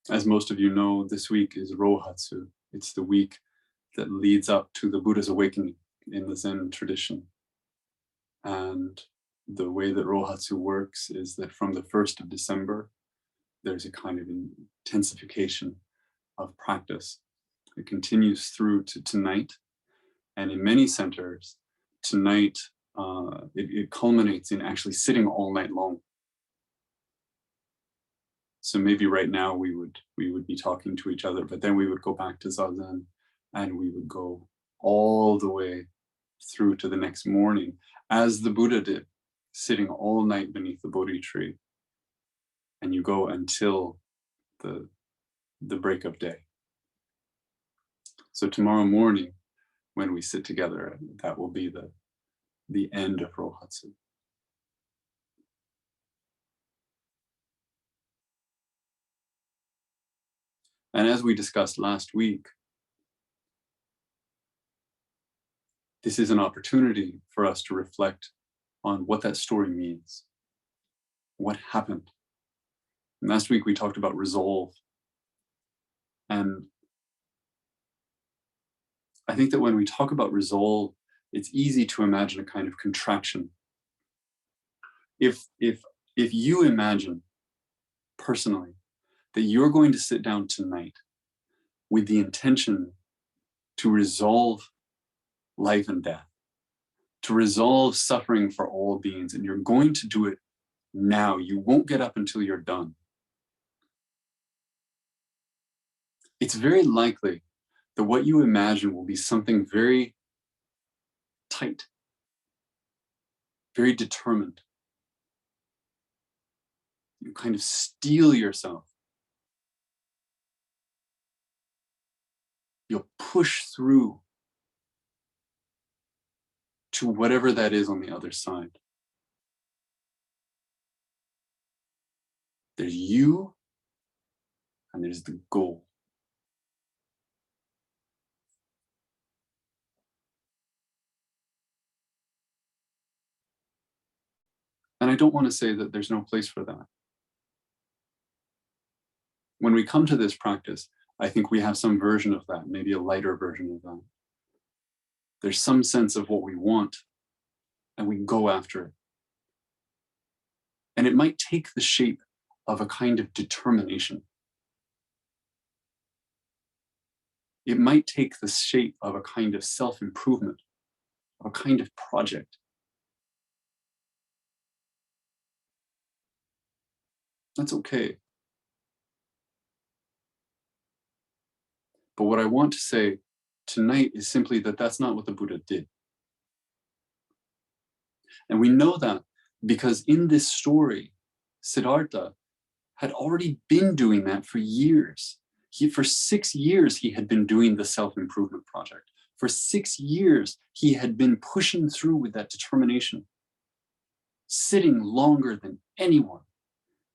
As most of you know, this week is Rohatsu. It's the week that leads up to the Buddha's awakening in the Zen tradition. And the way that Rohatsu works is that from the 1st of December, there's a kind of intensification of practice. It continues through to tonight. And in many centers, tonight, it culminates in actually sitting all night long. So maybe right now we would be talking to each other, but then we would go back to Zazen and we would go all the way through to the next morning, as the Buddha did, sitting all night beneath the Bodhi tree. And you go until the break of day. So tomorrow morning, when we sit together, that will be the end of Rohatsu. And as we discussed last week, this is an opportunity for us to reflect on what that story means. What happened? And last week we talked about resolve. And I think that when we talk about resolve, it's easy to imagine a kind of contraction. If you imagine personally that you're going to sit down tonight with the intention to resolve life and death, to resolve suffering for all beings, and you're going to do it now, you won't get up until you're done. It's very likely that what you imagine will be something very tight, very determined. You kind of steel yourself. You'll push through to whatever that is on the other side. There's you, and there's the goal. And I don't want to say that there's no place for that. When we come to this practice, I think we have some version of that, maybe a lighter version of that. There's some sense of what we want, and we go after it. And it might take the shape of a kind of determination. It might take the shape of a kind of self-improvement, of a kind of project. That's okay. But what I want to say tonight is simply that that's not what the Buddha did. And we know that because in this story, Siddhartha had already been doing that for years. For 6 years, he had been doing the self-improvement project. For 6 years, he had been pushing through with that determination, sitting longer than anyone,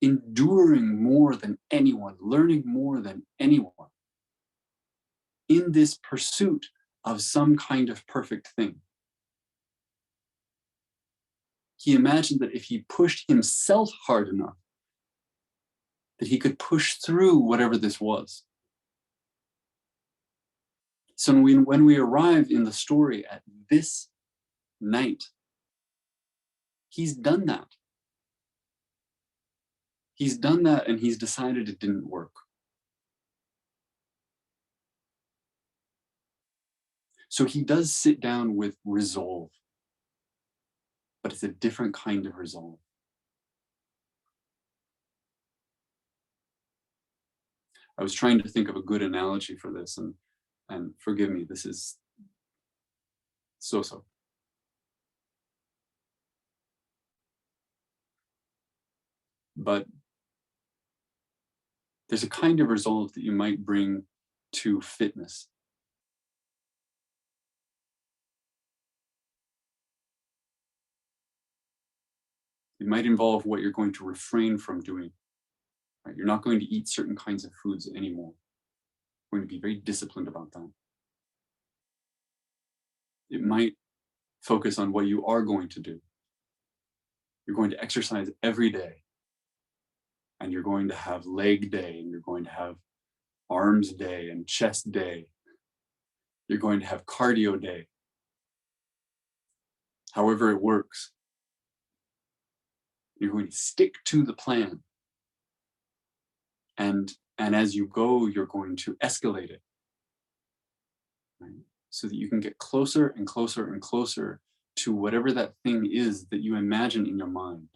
enduring more than anyone, learning more than anyone, in this pursuit of some kind of perfect thing. He imagined that if he pushed himself hard enough, that he could push through whatever this was. So when we arrive in the story at this night, he's done that. He's done that, and he's decided it didn't work. So he does sit down with resolve, but it's a different kind of resolve. I was trying to think of a good analogy for this, and forgive me, this is so-so. But there's a kind of resolve that you might bring to fitness. It might involve what you're going to refrain from doing. Right? You're not going to eat certain kinds of foods anymore. You're going to be very disciplined about that. It might focus on what you are going to do. You're going to exercise every day. And you're going to have leg day, and you're going to have arms day and chest day. You're going to have cardio day. However it works. You're going to stick to the plan. And as you go, you're going to escalate it. Right? So that you can get closer and closer and closer to whatever that thing is that you imagine in your mind.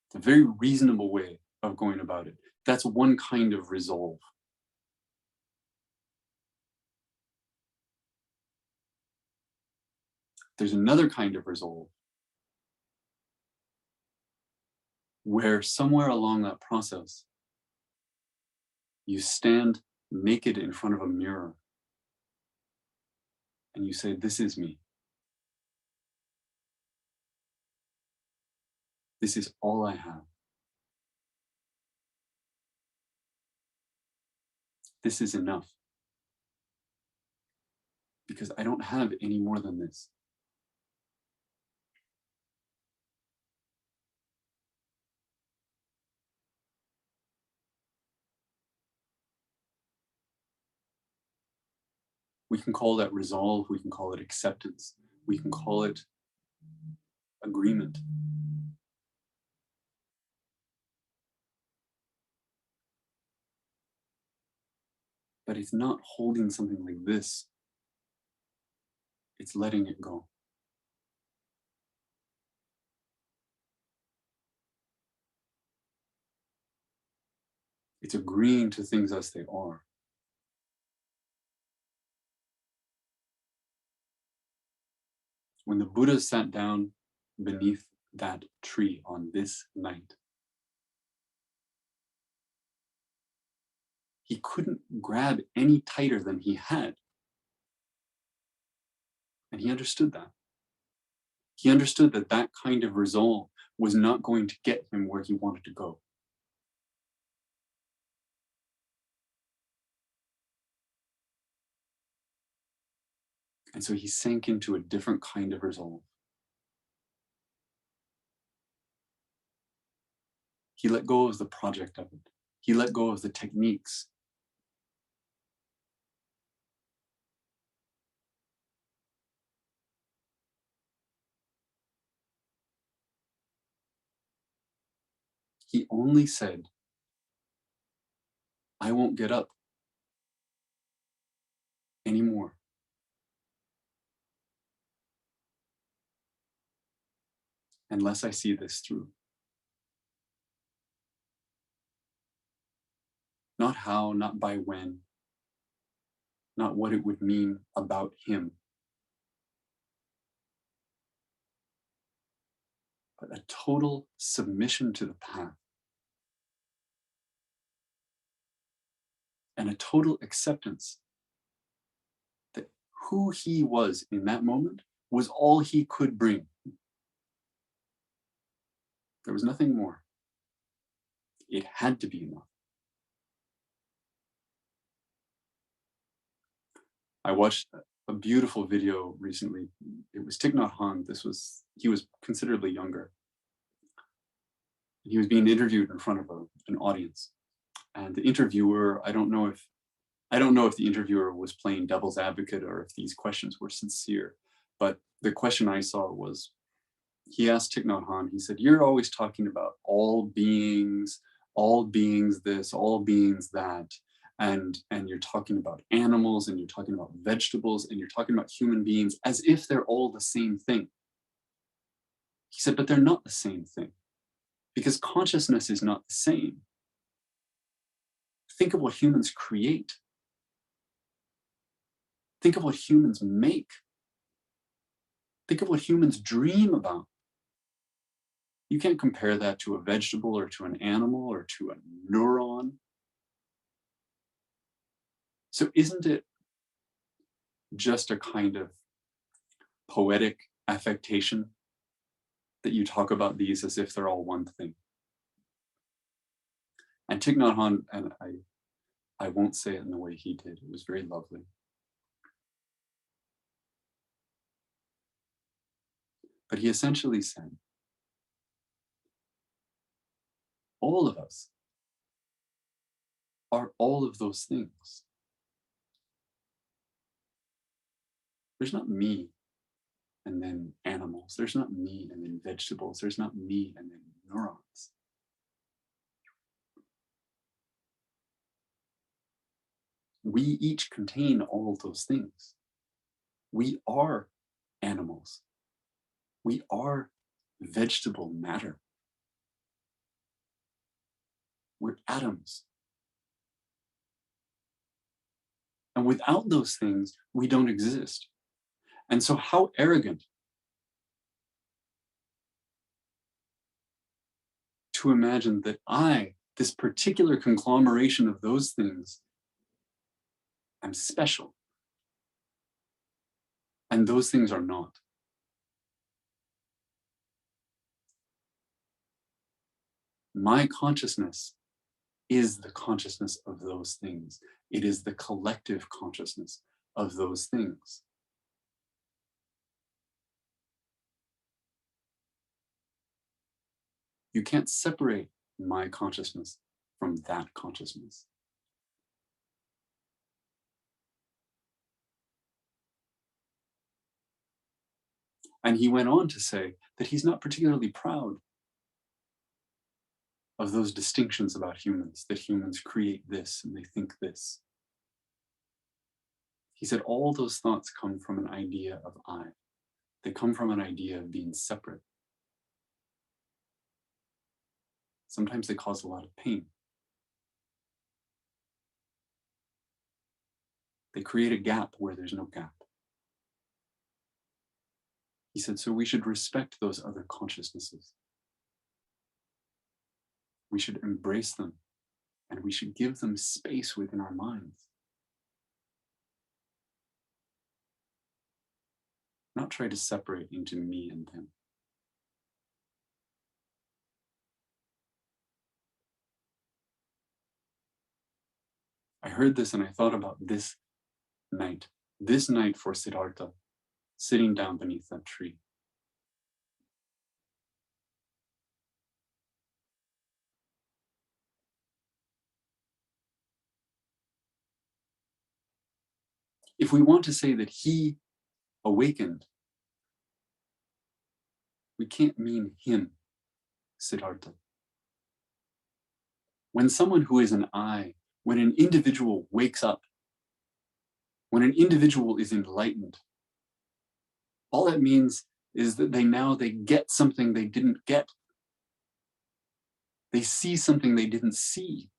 It's a very reasonable way of going about it. That's one kind of resolve. There's another kind of resolve where somewhere along that process, you stand naked in front of a mirror and you say, this is me. This is all I have. This is enough. Because I don't have any more than this. We can call that resolve, we can call it acceptance, we can call it agreement. But it's not holding something like this, it's letting it go. It's agreeing to things as they are. When the Buddha sat down beneath that tree on this night, he couldn't grab any tighter than he had. And he understood that. He understood that that kind of resolve was not going to get him where he wanted to go. And so he sank into a different kind of resolve. He let go of the project of it. He let go of the techniques. He only said, I won't get up anymore. Unless I see this through. Not how, not by when, not what it would mean about him, but a total submission to the path and a total acceptance that who he was in that moment was all he could bring. There was nothing more. It had to be enough. I watched a beautiful video recently. It was Thich Nhat Hanh. He was considerably younger. He was being interviewed in front of an audience. And the interviewer, I don't know if the interviewer was playing devil's advocate or if these questions were sincere, but the question I saw was, he asked Thich Nhat Hanh, he said, you're always talking about all beings this, all beings that, and you're talking about animals, and you're talking about vegetables, and you're talking about human beings as if they're all the same thing. He said, but they're not the same thing, because consciousness is not the same. Think of what humans create. Think of what humans make. Think of what humans dream about. You can't compare that to a vegetable or to an animal or to a neuron. So isn't it just a kind of poetic affectation that you talk about these as if they're all one thing? And Thich Nhat Hanh, and I won't say it in the way he did, it was very lovely. But he essentially said, all of us are all of those things. There's not me and then animals. There's not me and then vegetables. There's not me and then neurons. We each contain all of those things. We are animals. We are vegetable matter. We're atoms. And without those things, we don't exist. And so how arrogant to imagine that I, this particular conglomeration of those things, am special. And those things are not. My consciousness is the consciousness of those things. It is the collective consciousness of those things. You can't separate my consciousness from that consciousness. And he went on to say that he's not particularly proud of those distinctions about humans, that humans create this and they think this. He said all those thoughts come from an idea of I. They come from an idea of being separate. Sometimes they cause a lot of pain. They create a gap where there's no gap. He said, so we should respect those other consciousnesses. We should embrace them, and we should give them space within our minds. Not try to separate into me and them. I heard this and I thought about this night for Siddhartha, sitting down beneath that tree. If we want to say that he awakened, we can't mean him, Siddhartha. When someone who is an I, when an individual wakes up, when an individual is enlightened, all that means is that they get something they didn't get. They see something they didn't see.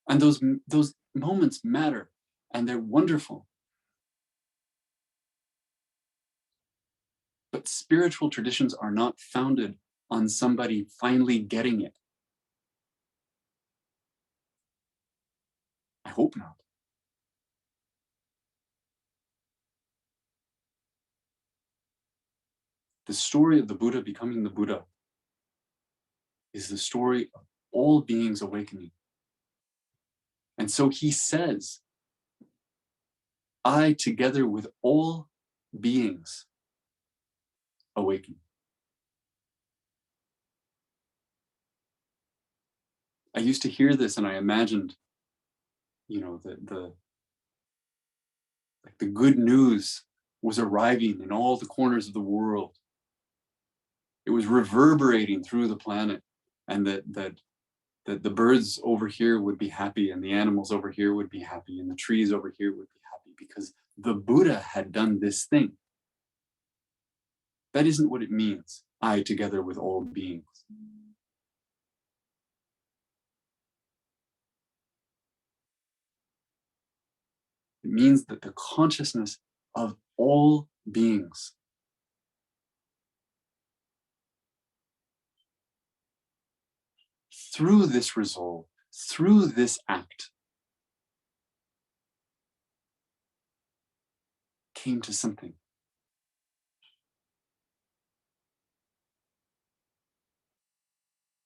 And those moments matter, and they're wonderful. But spiritual traditions are not founded on somebody finally getting it. I hope not. The story of the Buddha becoming the Buddha is the story of all beings awakening. And so he says, I, together with all beings, awaken. I used to hear this and I imagined, the good news was arriving in all the corners of the world. It was reverberating through the planet, and that the birds over here would be happy, and the animals over here would be happy, and the trees over here would be happy, because the Buddha had done this thing. That isn't what it means, I together with all beings. It means that the consciousness of all beings through this resolve, through this act, came to something.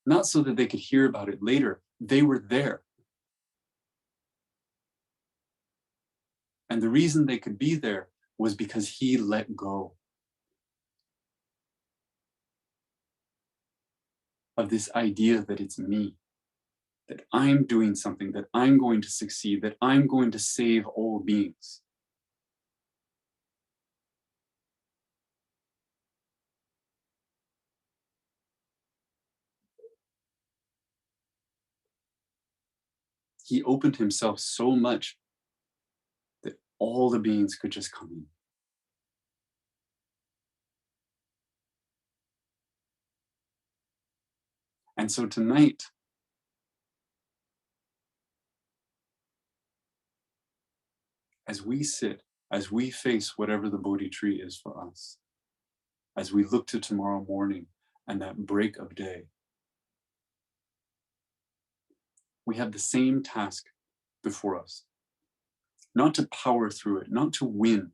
Not so that they could hear about it later, they were there. And the reason they could be there was because he let go of this idea that it's me. that I'm doing something, that I'm going to succeed, that I'm going to save all beings. He opened himself so much that all the beings could just come in. And so tonight, as we sit, as we face whatever the Bodhi tree is for us, as we look to tomorrow morning and that break of day, we have the same task before us. Not to power through it, not to win,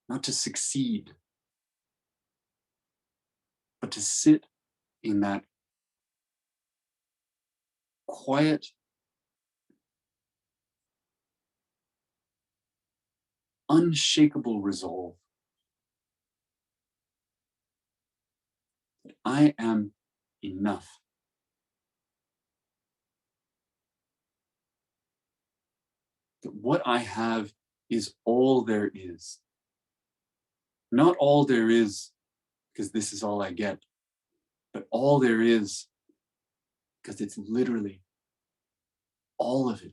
not to succeed, but to sit in that quiet, unshakable resolve that I am enough. That what I have is all there is. Not all there is because this is all I get, but all there is because it's literally all of it.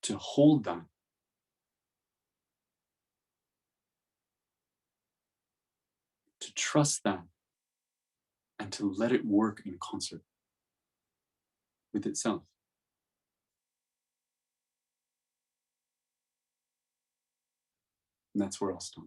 To hold that, to trust that, and to let it work in concert with itself. And that's where I'll stop.